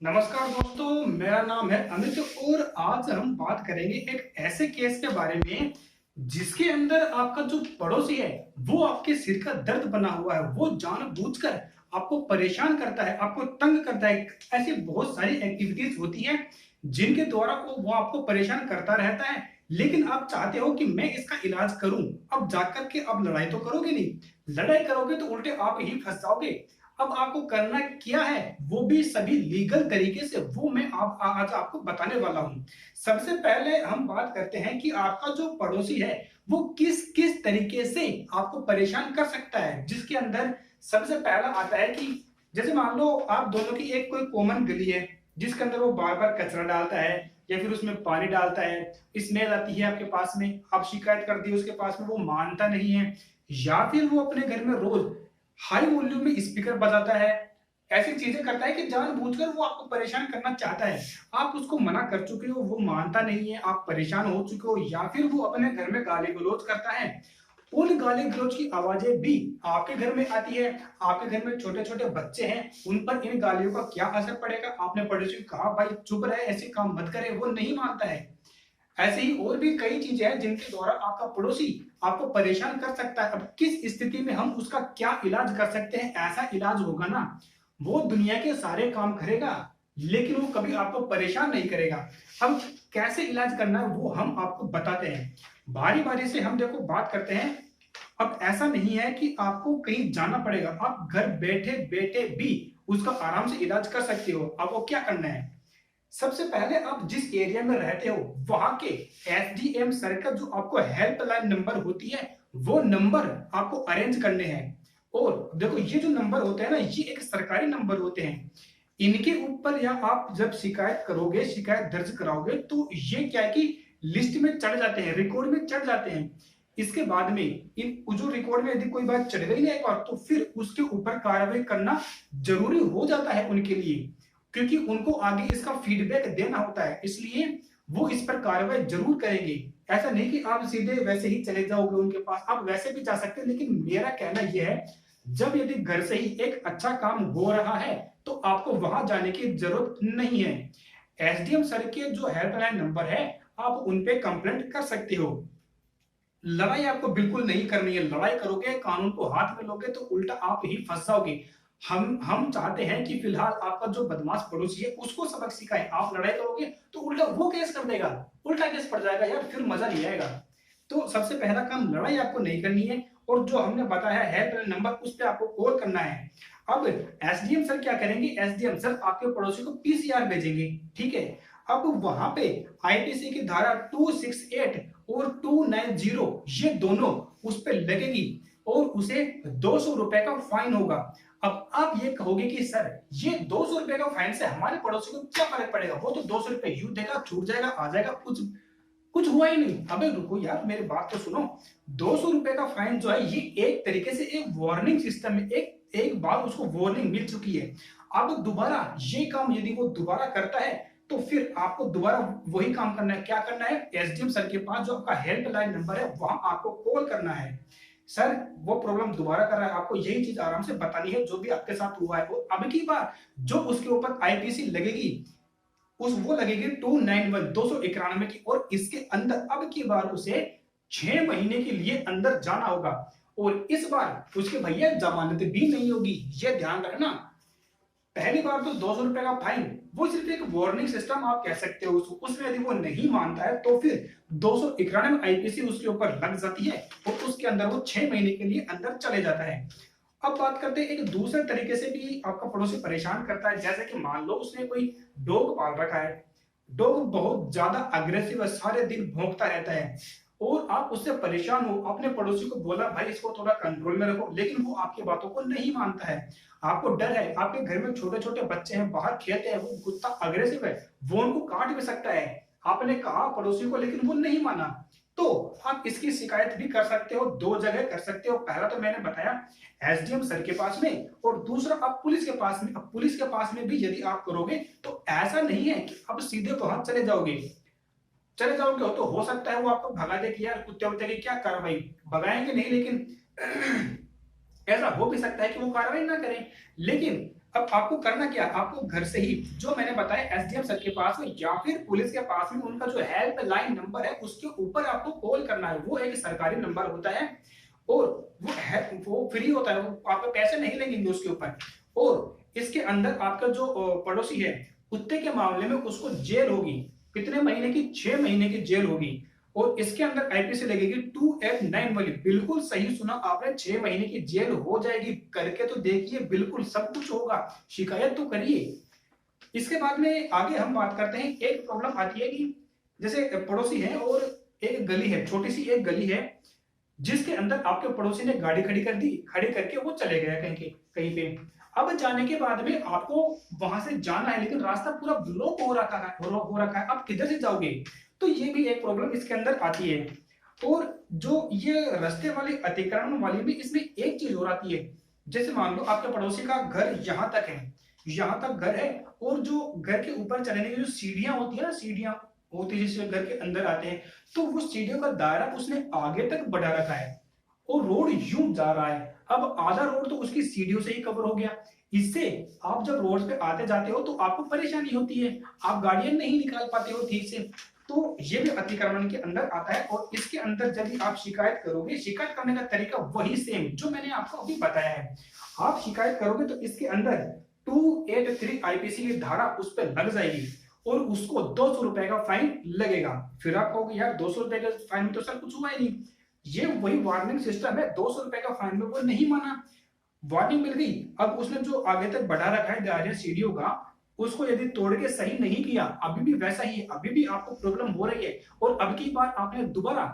नमस्कार दोस्तों, मेरा नाम है अमित और आज हम बात करेंगे एक ऐसे केस के बारे में जिसके अंदर आपका जो पड़ोसी है वो आपके सिर का दर्द बना हुआ है। वो जानबूझकर आपको परेशान करता है, आपको तंग करता है। ऐसी बहुत सारी एक्टिविटीज होती है जिनके द्वारा वो आपको परेशान करता रहता है, लेकिन आप चाहते हो कि मैं इसका इलाज करूं। अब जाकर के अब लड़ाई तो करोगे नहीं, लड़ाई करोगे तो उल्टे आप ही फंस जाओगे। अब आपको करना क्या है वो भी सभी लीगल तरीके से, वो मैं आप आज आपको बताने वाला हूं। सबसे पहले हम बात करते हैं कि आपका जो पड़ोसी है वो किस किस तरीके से आपको परेशान कर सकता है। जिसके अंदर सबसे पहला आता है कि जैसे मान लो आप दोनों की एक कोई कॉमन गली है जिसके अंदर वो बार बार कचरा डालता है या फिर उसमें पानी डालता है, स्मेल आती है आपके पास में, आप शिकायत कर दी उसके पास में, वो मानता नहीं है। या फिर वो अपने घर में रोज हाई वॉल्यूम में स्पीकर बजाता है, ऐसी चीजें करता है कि जानबूझकर वो आपको परेशान करना चाहता है। आप उसको मना कर चुके हो, वो मानता नहीं है, आप परेशान हो चुके हो, या फिर वो अपने घर में गाली गलौज करता है। उन गाली गलौज की आवाजें भी आपके घर में आती है। आपके घर में छोटे छोटे बच्चे हैं, उन पर इन गालियों का क्या असर पड़ेगा। आपने पड़ोसी को कहा भाई चुप रहे, ऐसे काम मत करे, वो नहीं मानता है। ऐसे ही और भी कई चीजें हैं जिनके द्वारा आपका पड़ोसी आपको परेशान कर सकता है। अब किस स्थिति में हम उसका क्या इलाज कर सकते हैं, ऐसा इलाज होगा ना वो दुनिया के सारे काम करेगा लेकिन वो कभी आपको परेशान नहीं करेगा। अब कैसे इलाज करना है वो हम आपको बताते हैं। बारी बारी से हम देखो बात करते हैं। अब ऐसा नहीं है कि आपको कहीं जाना पड़ेगा, आप घर बैठे बैठे भी उसका आराम से इलाज कर सकते हो। आपको क्या करना है, सबसे पहले आप जिस एरिया में रहते हो वहां के एसडीएम सर का जो आपको हेल्पलाइन नंबर होती है वो नंबर आपको अरेंज करने हैं। और देखो ये जो नंबर होते हैं ना ये एक सरकारी नंबर होते हैं। इनके ऊपर या आप जब शिकायत करोगे, शिकायत दर्ज कराओगे तो ये क्या है कि लिस्ट में चढ़ जाते हैं, रिकॉर्ड में चढ़ जाते हैं। इसके बाद में इन जो रिकॉर्ड में यदि कोई बात चढ़ गई ना एक बार, तो फिर उसके ऊपर कार्रवाई करना जरूरी हो जाता है उनके लिए, क्योंकि उनको आगे इसका फीडबैक देना होता है। इसलिए वो इस पर कार्रवाई जरूर करेंगे। ऐसा नहीं कि आप सीधे वैसे ही चले जाओगे उनके पास, आप वैसे भी जा सकते हैं, लेकिन मेरा कहना यह है जब यदि घर से ही एक अच्छा काम हो रहा है तो आपको वहां जाने की जरूरत नहीं है। एसडीएम सर के जो हेल्पलाइन नंबर है आप उन पे कंप्लेंट कर सकते हो। लड़ाई आपको बिल्कुल नहीं करनी है, लड़ाई करोगे कानून को हाथ में लोगे तो उल्टा आप ही फंस जाओगे। हम चाहते हैं कि फिलहाल आपका जो बदमाश पड़ोसी है उसको सबक सिखाए। आप लड़ाई करोगे तो उल्टा वो केस कर देगा, उल्टा केस पड़ जाएगा यार, फिर मजा नहीं आएगा। तो सबसे पहला काम, लड़ाई आपको नहीं करनी है। और जो हमने बताया हेल्पलाइन नंबर उस पर आपको कॉल करना है। अब एसडीएम सर क्या करेंगे, एसडीएम सर आपके पड़ोसी को पीसीआर भेजेंगे, ठीक है। अब वहां पे आईपीसी की धारा 268 और 290 ये दोनों उस पर लगेगी और उसे 200 रुपए का फाइन होगा। अब आप ये कहोगे कि सर ये 200 रुपए का फाइन से हमारे पड़ोसी को क्या फर्क पड़ेगा, वो तो 200 रुपए यूं देगा, छूट जाएगा, आ जाएगा, कुछ कुछ हुआ ही नहीं। अबे रुको यार, मेरी बात तो सुनो। 200 रुपए का फाइन जो है ये एक तरीके से एक वार्निंग सिस्टम है, एक बार उसको वार्निंग मिल चुकी है। अब दोबारा ये काम यदि वो दोबारा करता है तो फिर आपको दोबारा वही काम करना है। क्या करना है, एसडीएम सर के पास जो आपका हेल्पलाइन नंबर है वहां आपको कॉल करना है। सर वो प्रॉब्लम दोबारा कर रहा है, आपको यही चीज आराम से बतानी है जो भी आपके साथ हुआ है। वो अब की बार जो उसके ऊपर आईपीसी लगेगी उस वो लगेगी 291 291 की, और इसके अंदर अब की बार उसे 6 महीने के लिए अंदर जाना होगा। और इस बार उसके भैया जमानत भी नहीं होगी, ये ध्यान रखना। पहली बार तो 200 रुपए का फाइन, वो सिर्फ एक वार्निंग सिस्टम आप कह सकते हो उसको। उसमें यदि वो नहीं मानता है तो फिर 291 आईपीसी उसके ऊपर लग जाती है और उसके अंदर वो 6 महीने के लिए अंदर चले जाता है। अब बात करते हैं एक दूसरे तरीके से भी आपका पड़ोसी परेशान करता है। जैसे कि मान लो उसने कोई डॉग पाल रखा है, डॉग बहुत ज्यादा अग्रेसिव है, सारे दिन भौंकता रहता है और आप उससे परेशान हो। अपने पड़ोसी को बोला भाई इसको थोड़ा कंट्रोल में रखो, लेकिन वो आपकी बातों को नहीं मानता है। आपको डर है, आपके घर में छोटे छोटे बच्चे हैं, बाहर खेलते हैं, वो कुत्ता अग्रेसिव है, वो उनको काट भी सकता है। आपने कहा पड़ोसी को लेकिन वो नहीं माना, तो आप इसकी शिकायत भी कर सकते हो। दो जगह कर सकते हो, पहला तो मैंने बताया एसडीएम सर के पास में, और दूसरा आप पुलिस के पास में। अब पुलिस के पास में भी यदि आप करोगे तो ऐसा नहीं है कि अब सीधे वहां चले जाओगे हो तो हो सकता है वो आपको भगा दे कि यार कुत्ते वुत्ते की क्या कार्रवाई, भगाएंगे नहीं, लेकिन ऐसा हो भी सकता है कि वो कार्रवाई ना करें। लेकिन अब आपको करना क्या, आपको घर से ही जो मैंने बताया एसडीएम सर के पास में या फिर पुलिस के पास में उनका जो हेल्पलाइन नंबर है उसके ऊपर आपको कॉल करना है। वो एक सरकारी नंबर होता है और वो फ्री होता है, वो आपके पैसे नहीं लेंगे उसके ऊपर। और इसके अंदर आपका जो पड़ोसी है कुत्ते के मामले में उसको जेल होगी, कितने महीने की, 6 महीने की जेल होगी। और इसके अंदर आईपीसी लगेगी 289 वाली। बिल्कुल सही सुना आपने, 6 महीने की जेल हो जाएगी। करके तो देखिए, बिल्कुल सब कुछ होगा, शिकायत तो करिए। इसके बाद में आगे हम बात करते हैं। एक प्रॉब्लम आती है कि जैसे पड़ोसी है और एक गली है, छोटी सी एक गली है जिसके अंदर आपके पड़ोसी ने गाड़ी खड़ी कर दी, खड़ी करके वो चले गए कहीं पे। अब जाने के बाद में आपको वहां से जाना है लेकिन रास्ता पूरा ब्लॉक हो रखा है, आप किधर से जाओगे? तो ये भी एक प्रॉब्लम इसके अंदर आती है। और जो ये रास्ते वाली अतिक्रमण वाली में इसमें एक चीज और आती है। जैसे मान लो आपके पड़ोसी का घर यहाँ तक है, यहाँ तक घर है और जो घर के ऊपर चढ़ने की जो सीढ़ियां होती है ना, सीढ़ियां होती है जिससे घर के अंदर आते हैं, तो वो सीढ़ियों का दायरा उसने आगे तक बढ़ा रखा है और रोड यूं जा रहा है। अब आधा रोड तो उसकी सीढ़ियों से ही कवर हो गया। इससे आप जब रोड पे आते जाते हो तो आपको परेशानी होती है, आप गाड़ियां नहीं निकाल पाते हो ठीक से। तो ये भी अतिक्रमण के अंदर आता है। और इसके अंदर जब भी आप शिकायत करोगे, शिकायत करने का तरीका वही सेम जो मैंने आपको अभी बताया है। आप शिकायत करोगे तो इसके अंदर 283 आईपीसी की धारा उस पर लग जाएगी और उसको 200 रुपए का फाइन लगेगा। फिर आप कहोगे यार 200 रुपए का फाइन में तो सर कुछ हुआ ही नहीं। ये वही वार्निंग सिस्टम है, 200 रुपए का फाइन में वो नहीं माना, वार्निंग मिल गई। अब उसने जो आगे तक बढ़ा रखा है दायरा सीढ़ियों का, उसको यदि तोड़ के सही नहीं किया, अभी भी वैसा ही है, अभी भी आपको प्रॉब्लम हो रही है और अब की बार आपने दोबारा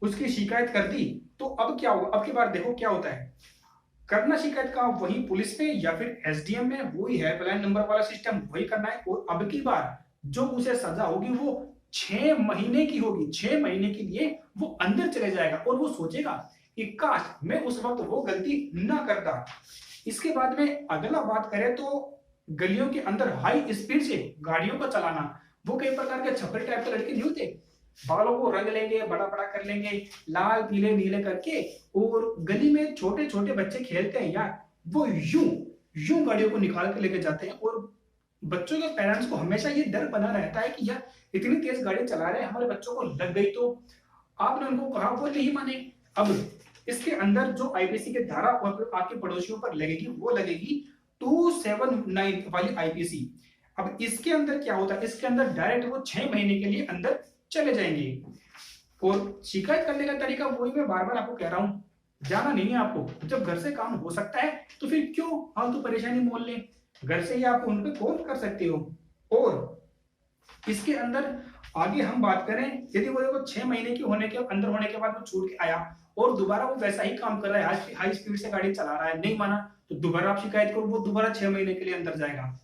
उसकी शिकायत कर दी, तो अब क्या होगा? अब की बार देखो क्या होता है। करना शिकायत का वही पुलिस पे या फिर एसडीएम में, वही हेल्पलाइन नंबर वाला सिस्टम वही करना है। और अब की बार जो उसे सजा होगी वो 6 महीने की होगी। 6 महीने के लिए वो अंदर चले जाएगा और वो सोचेगा कि काश मैं उस वक्त वो गलती ना करता। इसके बाद में अगला बात करें तो गलियों के अंदर हाई स्पीड से गाड़ियों को चलाना। वो कई प्रकार के छपरी टाइप के लड़के नहीं होते, बालों को रंग लेंगे, बड़ा बड़ा कर लेंगे, लाल पीले नीले करके, और गली में छोटे छोटे बच्चे खेलते हैं यार, वो यूं यूं गाड़ियों को निकाल के लेके जाते हैं। और बच्चों के पेरेंट्स को हमेशा ये डर बना रहता है कि यार इतनी तेज गाड़ी चला रहे हैं, हमारे बच्चों को लग गई तो। आपने उनको कहा, वो नहीं माने। अब इसके अंदर जो आईपीसी की धारा आपके पड़ोसियों पर लगेगी वो लगेगी 279 वाली आईपीसी। अब इसके अंदर क्या होता है, इसके अंदर डायरेक्ट वो 6 महीने के लिए अंदर चले जाएंगे। और शिकायत करने का तरीका वही मैं बार बार आपको कह रहा हूं, जाना नहीं है आपको। जब घर से काम हो सकता है तो फिर क्यों फालतू परेशानी मोल लें, घर से ही आप उन पर कॉल कर सकते हो। और इसके अंदर आगे हम बात करें, यदि वो देखो 6 महीने की होने के अंदर होने के बाद वो छूट के आया और दोबारा वो वैसा ही काम कर रहा है, हाई स्पीड से गाड़ी चला रहा है, नहीं माना, तो दोबारा आप शिकायत करो, वो दोबारा 6 महीने के लिए अंदर जाएगा।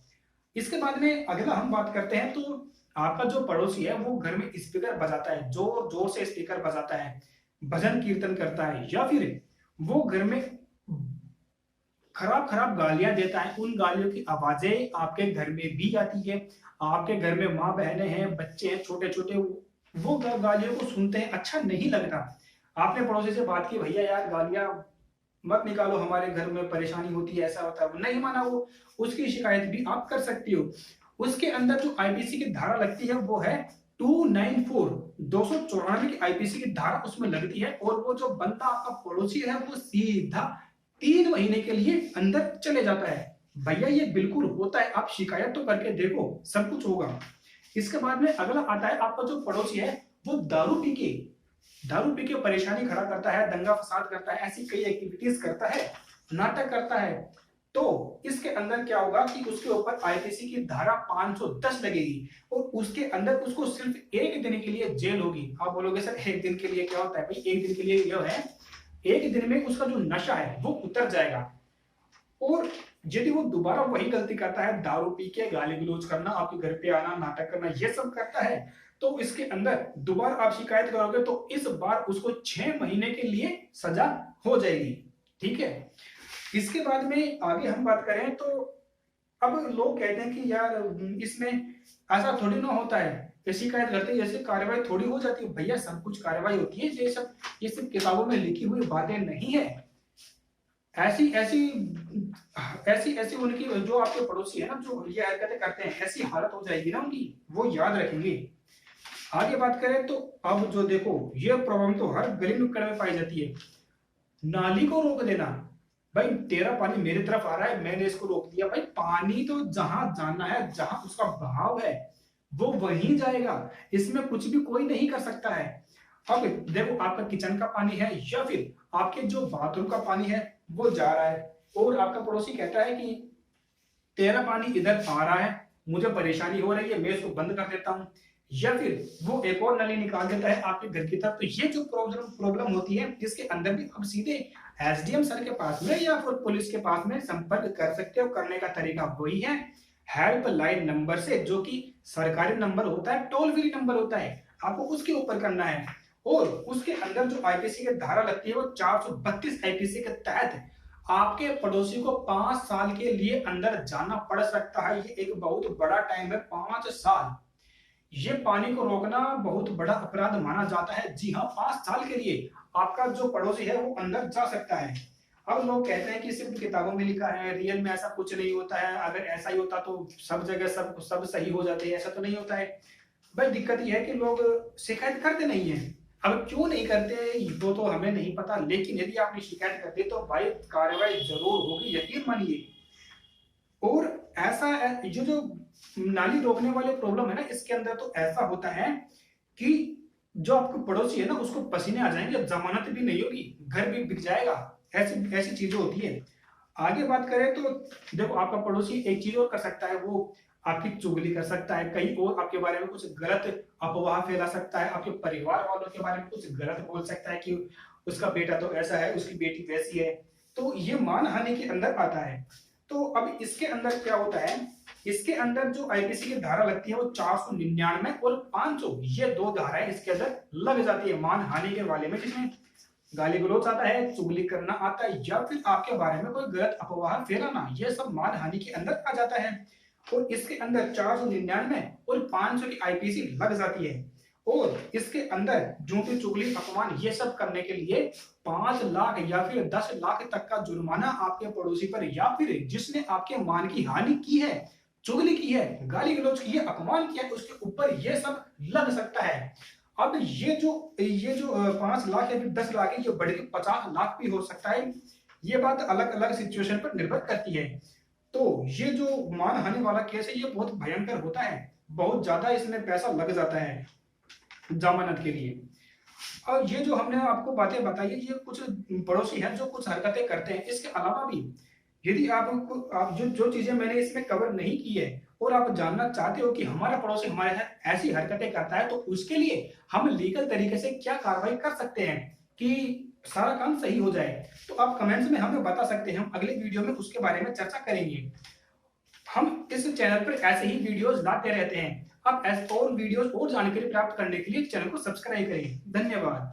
इसके बाद में अगला हम बात करते हैं तो आपका जो पड़ोसी है वो घर में स्पीकर बजाता है, जोर जोर से स्पीकर बजाता है, भजन कीर्तन करता है, या फिर वो घर में खराब खराब गालियां देता है। उन गालियों की आवाजें आपके घर में भी आती है। आपके घर में माँ बहनें हैं, बच्चे हैं छोटे छोटे, वो गालियों को सुनते हैं, अच्छा नहीं लगता। आपने पड़ोसी से बात की, भैया यार गालियां मत निकालो, हमारे घर में परेशानी होती है, ऐसा होता है, वो नहीं माना, वो उसकी शिकायत भी आप कर सकती हो। उसके अंदर जो आईपीसी की धारा लगती है वो है 294, 294 की आईपीसी की धारा उसमें लगती है। और वो जो बंदा आपका पड़ोसी है वो सीधा 3 महीने के लिए अंदर चले जाता है। भैया ये बिल्कुल होता है, आप शिकायत तो करके देखो, सब कुछ होगा। इसके बाद में अगला आता है, आपका जो पड़ोसी है वो दारू पी के परेशानी खड़ा करता है, दंगा फसाद करता है, ऐसी कई एक्टिविटीज करता है, नाटक करता है। तो इसके अंदर क्या होगा कि उसके ऊपर आईपीसी की धारा 510 लगेगी और उसके अंदर उसको सिर्फ 1 दिन के लिए जेल होगी। आप बोलोगे सर 1 दिन के लिए क्या होता है? भाई 1 दिन के लिए यह है, 1 दिन में उसका जो नशा है वो उतर जाएगा। और यदि वो दोबारा वही गलती करता है, दारू पी के गाली गलौज करना, आपके घर पे आना, नाटक करना, ये सब करता है, तो इसके अंदर दोबारा आप शिकायत करोगे तो इस बार उसको 6 महीने के लिए सजा हो जाएगी। ठीक है। इसके बाद में आगे हम बात करें तो अब लोग कहते हैं कि यार इसमें ऐसा थोड़ी ना होता है, ये शिकायत करते हैं जैसे कार्रवाई थोड़ी हो जाती है। भैया सब कुछ कार्रवाई होती है, ये सब किताबों में लिखी हुई बातें नहीं है। ऐसी ऐसी ऐसी ऐसी उनकी जो आपके पड़ोसी है ना, जो ये हरकतें करते हैं, ऐसी हालत हो जाएगी ना उनकी, वो याद रखेंगे। आगे बात करें तो अब जो देखो, ये प्रॉब्लम तो हर गली नुक्कड़ में पाई जाती है। नाली को रोक देना, भाई तेरा पानी मेरी तरफ आ रहा है, मैंने इसको रोक दिया। भाई पानी तो जहां जाना है, जहां उसका बहाव है, वो वहीं जाएगा। इसमें कुछ भी कोई नहीं कर सकता है। अब देखो, आपका किचन का पानी है या फिर आपके जो बाथरूम का पानी है, वो जा रहा है, और आपका पड़ोसी कहता है कि तेरा पानी इधर आ रहा है, मुझे परेशानी हो रही है, मैं इसको बंद कर देता हूँ। या फिर वो एक और नली निकाल देता है आपके घर की तरफ। तो ये जो प्रॉब्लम प्रॉब्लम होती है, इसके अंदर भी आप सीधे एसडीएम सर के पास में या फिर पुलिस के पास में संपर्क कर सकते हो। करने का तरीका वही है, हेल्पलाइन नंबर से, जो कि सरकारी नंबर होता है, टोल फ्री नंबर होता है, आपको उसके ऊपर करना है। और उसके अंदर जो आईपीसी की धारा लगती है, वो 432 आईपीसी के तहत आपके पड़ोसी को 5 साल के लिए अंदर जाना पड़ सकता है। ये एक बहुत बड़ा टाइम है, 5 साल। ये पानी को रोकना बहुत बड़ा अपराध माना जाता है। जी हाँ, 5 साल के लिए आपका जो पड़ोसी है वो अंदर जा सकता है। अब लोग कहते हैं कि सिर्फ किताबों में लिखा है, रियल में ऐसा कुछ नहीं होता है। अगर ऐसा ही होता तो सब जगह सब सही हो जाते हैं, ऐसा तो नहीं होता है। भाई दिक्कत ये है कि लोग शिकायत करते नहीं है। अब क्यों नहीं करते वो तो हमें नहीं पता, लेकिन यदि आपने शिकायत कर दी तो भाई कार्रवाई जरूर होगी, यकीन मानिए। और ऐसा ये जो नाली रोकने वाले प्रॉब्लम है ना, इसके अंदर तो ऐसा होता है कि जो आपका पड़ोसी है ना, उसको पसीने आ जाएंगे, जमानत भी नहीं होगी, घर भी बिक जाएगा। ऐसी ऐसी चीजें होती है। आगे बात करें तो देखो, आपका पड़ोसी एक चीज और कर सकता है, वो आपकी चुगली कर सकता है, कहीं और आपके बारे में कुछ गलत अफवाह फैला सकता है, आपके परिवार वालों के बारे में कुछ गलत बोल सकता है कि उसका बेटा तो ऐसा है, उसकी बेटी वैसी है। तो ये मानहानि के अंदर आता है। तो अब इसके अंदर क्या होता है, इसके अंदर जो आईपीसी की धारा लगती है वो 499 और 500, ये दो धाराएं इसके अंदर लग जाती है मानहानि के वाले में, जिसमें गाली गलौज आता है, चुगली करना आता है, या फिर आपके बारे में कोई गलत अफवाह फैलाना, ये सब मानहानि के अंदर आ जाता है। और इसके अंदर 499 और 500 की आईपीसी लग जाती है। और इसके अंदर झूठी चुगली अपमान ये सब करने के लिए 5 लाख या फिर 10 लाख तक का जुर्माना आपके पड़ोसी पर, या फिर जिसने आपके मान की हानि की है, चुगली की है, गाली गलौज की है, अपमान किया है, उसके ऊपर ये सब लग सकता है। अब ये जो 5 लाख या फिर 10 लाख है, ये बढ़ के 50 लाख भी हो सकता है। ये बात अलग अलग सिचुएशन पर निर्भर करती है। तो ये जो मानहानि वाला केस है, ये बहुत भयंकर होता है, बहुत ज्यादा इसमें पैसा लग जाता है जमानत के लिए। और ये जो हमने आपको बातें बताई है, ये कुछ पड़ोसी हैं जो कुछ हरकतें करते हैं। इसके अलावा भी यदि आप जो जो चीजें मैंने इसमें कवर नहीं की है, और आप जानना चाहते हो कि हमारा पड़ोसी हमारे साथ ऐसी हरकतें करता है, तो उसके लिए हम लीगल तरीके से क्या कार्रवाई कर सकते हैं कि सारा काम सही हो जाए, तो आप कमेंट्स में हमें बता सकते हैं। हम अगले वीडियो में उसके बारे में चर्चा करेंगे। हम इस चैनल पर ऐसे ही वीडियोस लाते रहते हैं। आप ऐसे और वीडियोस और जानकारी प्राप्त करने के लिए चैनल को सब्सक्राइब करें। धन्यवाद।